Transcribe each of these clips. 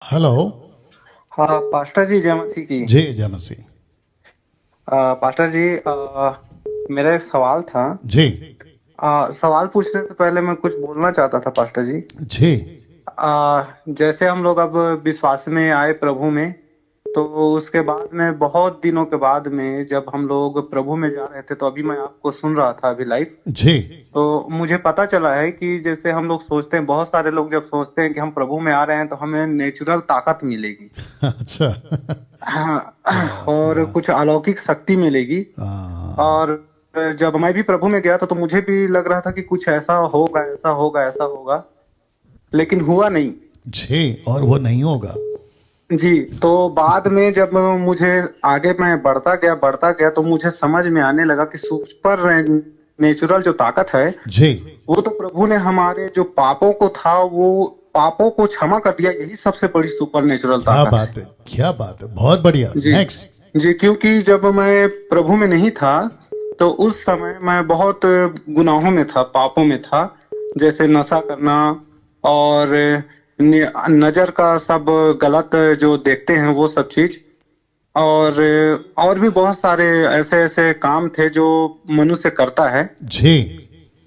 Hello. हाँ pastor जी, जय मसीह की। जी जय मसीह। पास्टर जी, मेरा एक सवाल था। जी सवाल पूछने से पहले मैं कुछ बोलना चाहता था पास्टर जी। जी। जैसे हम लोग अब विश्वास में आए प्रभु में, तो उसके बाद में बहुत दिनों के बाद में जब हम लोग प्रभु में जा रहे थे, तो अभी मैं आपको सुन रहा था अभी लाइव। जी। तो मुझे पता चला है कि जैसे हम लोग सोचते हैं, बहुत सारे लोग जब सोचते हैं कि हम प्रभु में आ रहे हैं तो हमें नेचुरल ताकत मिलेगी। अच्छा। हाँ, या, और या, कुछ अलौकिक शक्ति मिलेगी। आ, और जब मैं भी प्रभु में गया था तो मुझे भी लग रहा था कि कुछ ऐसा होगा, ऐसा होगा, ऐसा होगा, लेकिन हुआ नहीं। जी। और वो नहीं होगा। जी, तो बाद में जब मुझे आगे मैं बढ़ता गया तो मुझे समझ में आने लगा कि सुपर नेचुरल जो ताकत है, जी। वो तो प्रभु ने हमारे जो पापों को था, वो पापों को क्षमा कर दिया। यही सबसे बड़ी सुपर नेचुरल क्या ताकत है। बात है, क्या बात है, बहुत बढ़िया। जी, नेक्स्ट। जी, क्योंकि जब मैं प्रभु में नहीं था, तो उस समय मैं बहुत गुनाहों में था, पापों में था। जैसे नशा करना, और नजर का सब गलत जो देखते हैं वो सब चीज, और और भी बहुत सारे ऐसे ऐसे काम थे जो मनुष्य करता है। जी।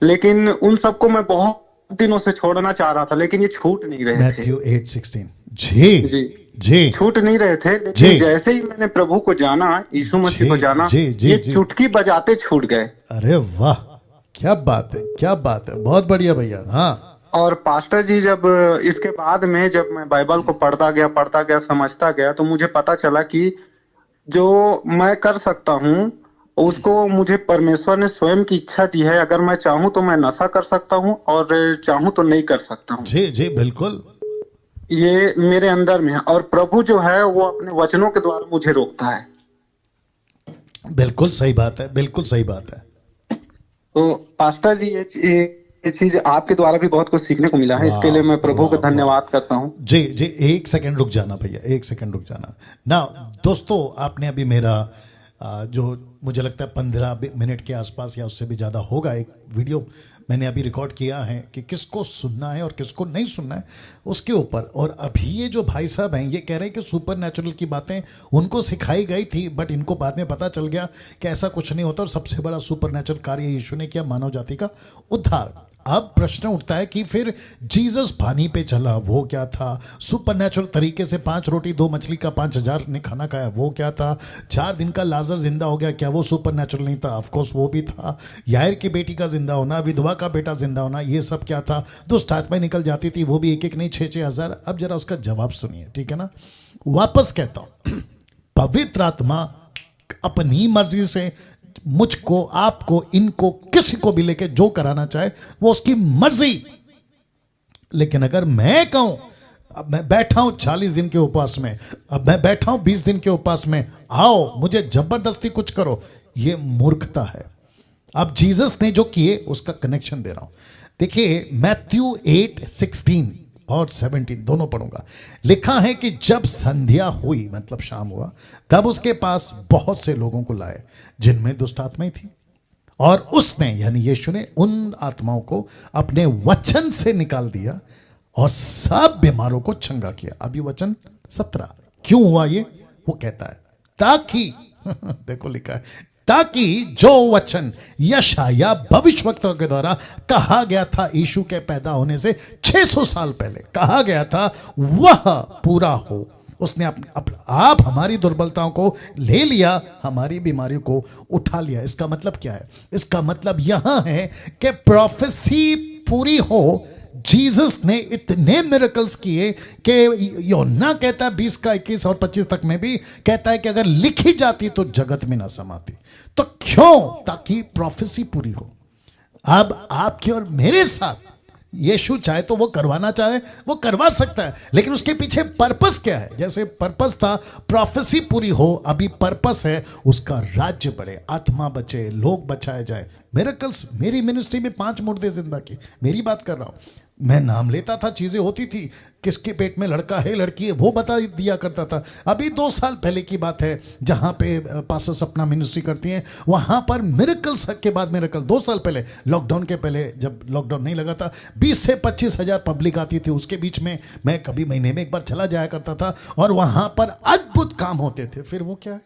लेकिन उन सबको मैं बहुत दिनों से छोड़ना चाह रहा था, लेकिन ये छूट नहीं रहे थे। मैथ्यू 8:16। जी। जी, जी। छूट नहीं रहे थे, जी। लेकिन जैसे ही मैंने प्रभु को जाना, यीशु मसीह जी को जाना, जी जी ये जी। चुटकी बजाते छूट गए। अरे वाह, क्या बात है, क्या बात है, बहुत बढ़िया भैया। हाँ। और पास्टर जी, जब इसके बाद में जब मैं बाइबल को पढ़ता गया, समझता गया, तो मुझे पता चला कि जो मैं कर सकता हूँ, उसको मुझे परमेश्वर ने स्वयं की इच्छा दी है। अगर मैं चाहूँ तो मैं नशा कर सकता हूँ, और चाहूँ तो नहीं कर सकता हूँ। जी जी बिल्कुल। ये मेरे अंदर में है, और प्रभु जो है वो अपने वचनों के द्वारा मुझे रोकता है। बिल्कुल सही बात है, बिल्कुल सही बात है। तो पास्टर जी, ये चीज आपके द्वारा भी बहुत कुछ सीखने को मिला है। इसके लिए मैं वाह प्रभु वाह का वाह। धन्यवाद करता हूँ। जी जी, एक सेकंड रुक जाना भैया, एक सेकंड रुक जाना ना। दोस्तों, आपने अभी मेरा जो मुझे लगता है 15 मिनट के आसपास या उससे भी ज़्यादा होगा, एक वीडियो मैंने अभी रिकॉर्ड किया है कि किसको सुनना है और किसको नहीं सुनना है उसके ऊपर। और अभी ये जो भाई साहब हैं ये कह रहे हैं कि सुपर नेचुरल की बातें उनको सिखाई गई थी, बट इनको बाद में पता चल गया कि ऐसा कुछ नहीं होता और सबसे बड़ा सुपर नेचुरल कार्य यीशु ने किया, मानव जाति का उद्धार। अब प्रश्न उठता है कि फिर जीसस पानी पे चला, वो क्या था? सुपर नेचुरल तरीके से 5 रोटी 2 मछली का 5,000 ने खाना खाया, वो क्या था? 4 दिन का लाजर जिंदा हो गया, क्या वो सुपर नेचुरल नहीं था? ऑफकोर्स वो भी था। यायर की बेटी का जिंदा होना, विधवा का बेटा जिंदा होना, ये सब क्या था? दुष्ट आत्माएं निकल जाती थी, वो भी एक एक नहीं 6,000। अब जरा उसका जवाब सुनिए, ठीक है ना? वापस कहता हूं, पवित्र आत्मा अपनी मर्जी से मुझको, आपको, इनको, किसी को भी लेके जो कराना चाहे वो उसकी मर्जी। लेकिन अगर मैं कहूं, अब मैं बैठा हूं 40 दिन के उपवास में, अब मैं बैठा हूं 20 दिन के उपवास में, आओ मुझे जबरदस्ती कुछ करो, ये मूर्खता है। अब जीसस ने जो किए उसका कनेक्शन दे रहा हूं। देखिए, मैथ्यू 8:16 और 17 दोनों पढ़ूंगा। लिखा है कि जब संध्या हुई, मतलब शाम हुआ, तब उसके पास बहुत से लोगों को लाए जिनमें दुष्ट आत्माएं थी, और उसने यानी यीशु ने उन आत्माओं को अपने वचन से निकाल दिया और सब बीमारों को चंगा किया। अभी वचन 17 क्यों हुआ ये? वो कहता है ताकि देखो लिखा है, ताकि जो वचन यशाया भविष्यवक्ता के द्वारा कहा गया था, यीशु के पैदा होने से 600 साल पहले कहा गया था, वह पूरा हो। उसने आप हमारी दुर्बलताओं को ले लिया, हमारी बीमारियों को उठा लिया। इसका मतलब क्या है? इसका मतलब यहां है कि प्रोफेसी पूरी हो। जीसस ने इतने मिरेकल्स किए कि योना कहता है 20 का 21 और 25 तक में भी कहता है कि अगर लिखी जाती तो जगत में ना समाती। तो क्यों? ताकि प्रोफेसी पूरी हो। अब आपके और मेरे साथ यीशु चाहे तो वो करवाना चाहे वो करवा सकता है, लेकिन उसके पीछे पर्पस क्या है? जैसे पर्पस था प्रोफेसी पूरी हो, अभी पर्पस है उसका राज्य बढ़े, आत्मा बचे, लोग बचाए जाए। मिरेकल्स, मेरी मिनिस्ट्री में 5 मुर्दे जिंदा किए, मेरी बात कर रहा हूं। मैं नाम लेता था, चीजें होती थी, किसके पेट में लड़का है लड़की है वो बता दिया करता था। अभी 2 साल पहले की बात है, जहां पे पास्टर सपना मिनिस्ट्री करती हैं, वहां पर मिरेकल्स के बाद मिरेकल, 2 साल पहले, लॉकडाउन के पहले, जब लॉकडाउन नहीं लगा था, 20 से 25 हजार पब्लिक आती थी। उसके बीच में मैं कभी महीने में एक बार चला जाया करता था और वहां पर अद्भुत काम होते थे। फिर वो क्या है,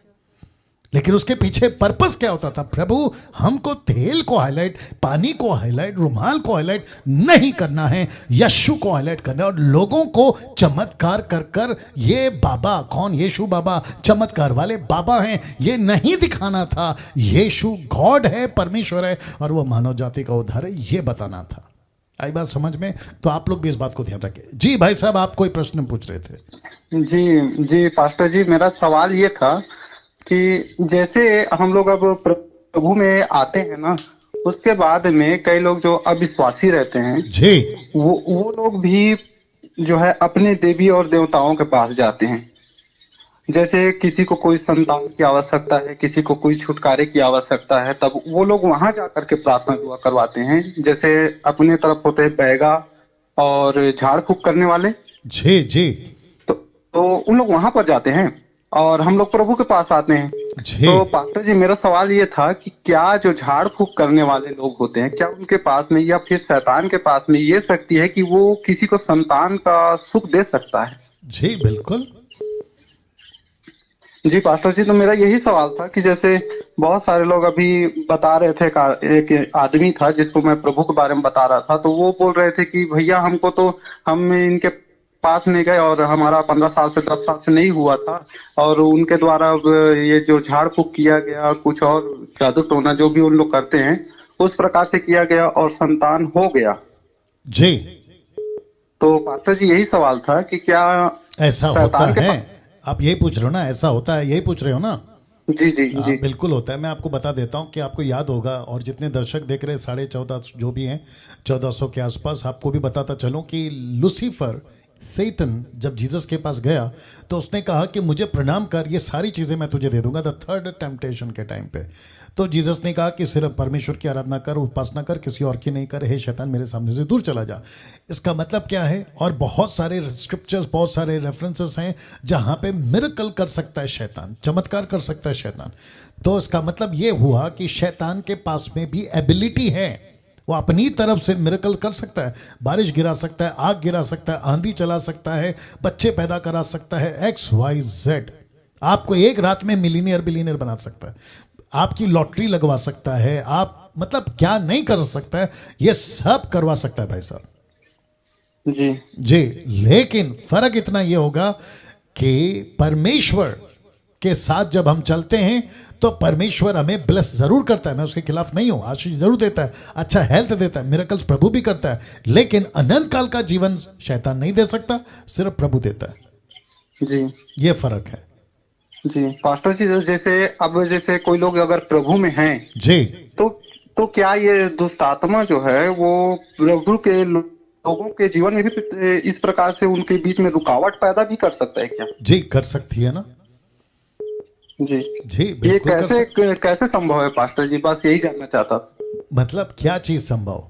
लेकिन उसके पीछे पर्पस क्या होता था? प्रभु, हमको तेल को हाईलाइट, पानी को हाईलाइट, रुमाल को हाईलाइट नहीं करना है, यीशु को हाईलाइट करना है। और लोगों को चमत्कार कर कर, ये बाबा कौन, यीशु बाबा चमत्कार वाले बाबा हैं, ये नहीं दिखाना था। यीशु गॉड है, परमेश्वर है, और वो मानव जाति का उद्धार है, ये बताना था। आई बात समझ में? तो आप लोग भी इस बात को ध्यान रखें। जी भाई साहब, आप कोई प्रश्न पूछ रहे थे? जी पास्टर जी, मेरा सवाल ये था कि जैसे हम लोग अब प्रभु में आते हैं ना, उसके बाद में कई लोग जो अविश्वासी रहते हैं जी, वो लोग भी जो है अपने देवी और देवताओं के पास जाते हैं। जैसे किसी को कोई संतान की आवश्यकता है, किसी को कोई छुटकारे की आवश्यकता है, तब वो लोग वहां जाकर के प्रार्थना दुआ करवाते हैं। जैसे अपने तरफ होते हैं बैगा और झाड़ फूक करने वाले, जी जी, तो उन लोग वहां पर जाते हैं और हम लोग प्रभु के पास आते हैं। जी। तो पास्टर जी, मेरा सवाल ये था कि क्या जो झाड़ फूक करने वाले लोग होते हैं, क्या उनके पास में या फिर शैतान के पास में ये शक्ति है कि वो किसी को संतान का सुख दे सकता है? जी बिल्कुल। जी पास्टर जी, तो मेरा यही सवाल था कि जैसे बहुत सारे लोग अभी बता रहे थे, एक आदमी था जिसको मैं प्रभु के बारे में बता रहा था, तो वो बोल रहे थे कि भैया हमको तो, हम इनके पास नहीं गए और हमारा 15 साल से 10 साल से नहीं हुआ था, और उनके द्वारा अब ये जो झाड़ फूक किया गया, कुछ और जादू टोना जो भी उन लोग करते हैं उस प्रकार से किया गया और संतान हो गया। जी, तो पास्टर जी, यही सवाल था कि क्या ऐसा होता है? आप यही पूछ रहे हो ना, ऐसा होता है, यही पूछ रहे हो ना? जी जी जी, बिल्कुल होता है। मैं आपको बता देता हूँ कि आपको याद होगा, और जितने दर्शक देख रहे 1450 जो भी हैं, 1400 के आसपास, आपको भी बताता चलूं कि लूसीफर, सैतन, जब जीसस के पास गया तो उसने कहा कि मुझे प्रणाम कर, ये सारी चीजें मैं तुझे दे दूंगा। द थर्ड टेम्पटेशन के टाइम पे तो जीसस ने कहा कि सिर्फ परमेश्वर की आराधना कर, उपासना कर, किसी और की नहीं कर, हे शैतान मेरे सामने से दूर चला जा। इसका मतलब क्या है? और बहुत सारे स्क्रिप्चर्स, बहुत सारे रेफरेंसेस हैं जहां पे मिरेकल कर सकता है शैतान, चमत्कार कर सकता है शैतान। तो इसका मतलब ये हुआ कि शैतान के पास में भी एबिलिटी है, वो अपनी तरफ से मिरेकल कर सकता है, बारिश गिरा सकता है, आग गिरा सकता है, आंधी चला सकता है, बच्चे पैदा करा सकता है, XYZ। आपको एक रात में मिलीनियर बिलीनियर बना सकता है, आपकी लॉटरी लगवा सकता है, आप मतलब क्या नहीं कर सकता है, ये सब करवा सकता है भाई साहब। जी जी, लेकिन फर्क इतना ये होगा कि परमेश्वर के साथ जब हम चलते हैं तो परमेश्वर हमें ब्लेस जरूर करता है, मैं उसके खिलाफ नहीं हूं, आशीष जरूर देता है, अच्छा हेल्थ देता है, मिरेकल्स प्रभु भी करता है, लेकिन अनंत काल का जीवन शैतान नहीं दे सकता, सिर्फ प्रभु देता है। जी, ये फर्क है। जी पास्टर जी, जैसे कोई लोग अगर प्रभु में हैं जी, तो क्या ये दुष्ट आत्मा जो है वो प्रभु के लोगों के जीवन में भी इस प्रकार से उनके बीच में रुकावट पैदा भी कर सकता है क्या? जी कर सकती है ना। जी जी ये बिल्कुल कैसे संभव है पास्टर जी? बस यही जानना चाहता था। मतलब क्या चीज संभव?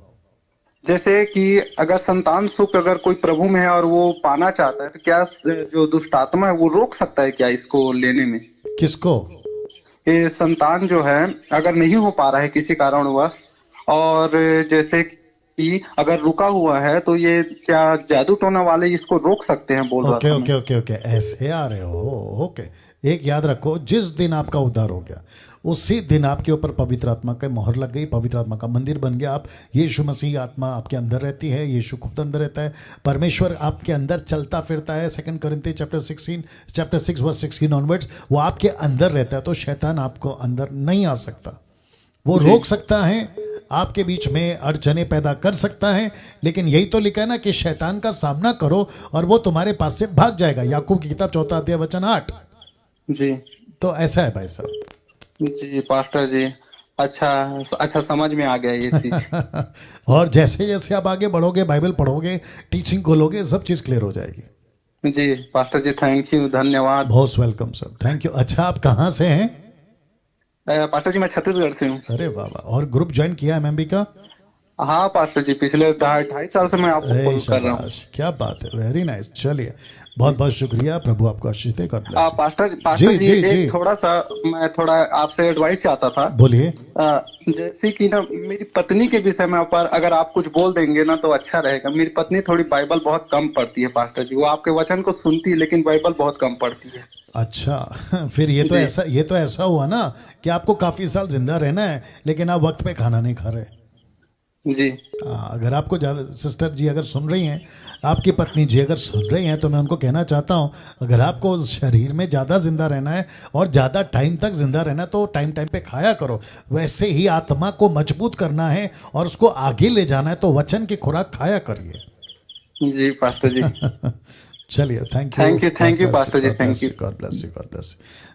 जैसे कि अगर संतान सुख अगर कोई प्रभु में है और वो पाना चाहता है, तो क्या जो दुष्ट आत्मा है वो रोक सकता है क्या इसको लेने में? किसको? ये संतान जो है अगर नहीं हो पा रहा है किसी कारणवश, और जैसे कि अगर रुका हुआ है, तो ये क्या जादू टोना वाले इसको रोक सकते हैं? बोल रहा था मैं। ओके, ऐसे आ रहे हो। ओके, एक याद रखो, जिस दिन आपका उद्धार हो गया उसी दिन आपके ऊपर पवित्र आत्मा का मोहर लग गई, पवित्र आत्मा का मंदिर बन गया। आप, यीशु मसीह आत्मा आपके अंदर रहती है, यीशु खुद अंदर रहता है, परमेश्वर आपके अंदर चलता फिरता है। 2 कोरिन्थी चैप्टर 6 वर्स 16 ऑनवर्ड्स वो आपके अंदर रहता है। तो शैतान आपको अंदर नहीं आ सकता, वो रोक सकता है, आपके बीच में अड़चने पैदा कर सकता है, लेकिन यही तो लिखा है ना कि शैतान का सामना करो और वो तुम्हारे पास से भाग जाएगा। याकूब की किताब 4 अध्याय वचन 8। जी, तो ऐसा है भाई साहब। जी पास्टर जी, अच्छा समझ में आ गया ये चीज। और जैसे जैसे आप आगे बढ़ोगे, बाइबल पढ़ोगे, टीचिंग खोलोगे, सब चीज क्लियर हो जाएगी। जी पास्टर जी, थैंक यू, धन्यवाद। बहुत वेलकम सर, थैंक यू। अच्छा, आप कहाँ से हैं? पास्टर जी, मैं छत्तीसगढ़ से हूँ। अरे वाह वाह। और ग्रुप ज्वाइन किया MMB का? हाँ पास्टर जी, पिछले 2.5 साल से मैं आपको ए फॉलो कर रहा हूँ। शाबाश, क्या बात है, वेरी नाइस। चलिए, बहुत बहुत शुक्रिया, प्रभु आपको आशीष दे, गॉड ब्लेस पास्टर यू। जी जी, जी जी, एक थोड़ा सा मैं थोड़ा आपसे एडवाइस चाहता था। बोलिए। जैसे कि ना, मेरी पत्नी के विषय में पर अगर आप कुछ बोल देंगे ना तो अच्छा रहेगा। मेरी पत्नी थोड़ी बाइबल बहुत कम पढ़ती है पास्टर जी, वो आपके वचन को सुनती है लेकिन बाइबल बहुत कम पढ़ती है। अच्छा, फिर जी ये तो ऐसा हुआ ना कि आपको काफी साल जिंदा रहना है लेकिन आप वक्त पे खाना नहीं खा रहे। जी अगर आपको ज़्यादा, सिस्टर जी अगर सुन रही हैं, आपकी पत्नी जी अगर सुन रही हैं, तो मैं उनको कहना चाहता हूं, अगर आपको उस शरीर में ज़्यादा जिंदा रहना है और ज़्यादा टाइम तक जिंदा रहना है तो टाइम टाइम पे खाया करो। वैसे ही आत्मा को मजबूत करना है और उसको आगे ले जाना है तो वचन की खुराक खाया करिए। जी पास्टर जी, चलिए, thank you, thank you pastor ji, God thank bless you. You, God bless you, God bless you.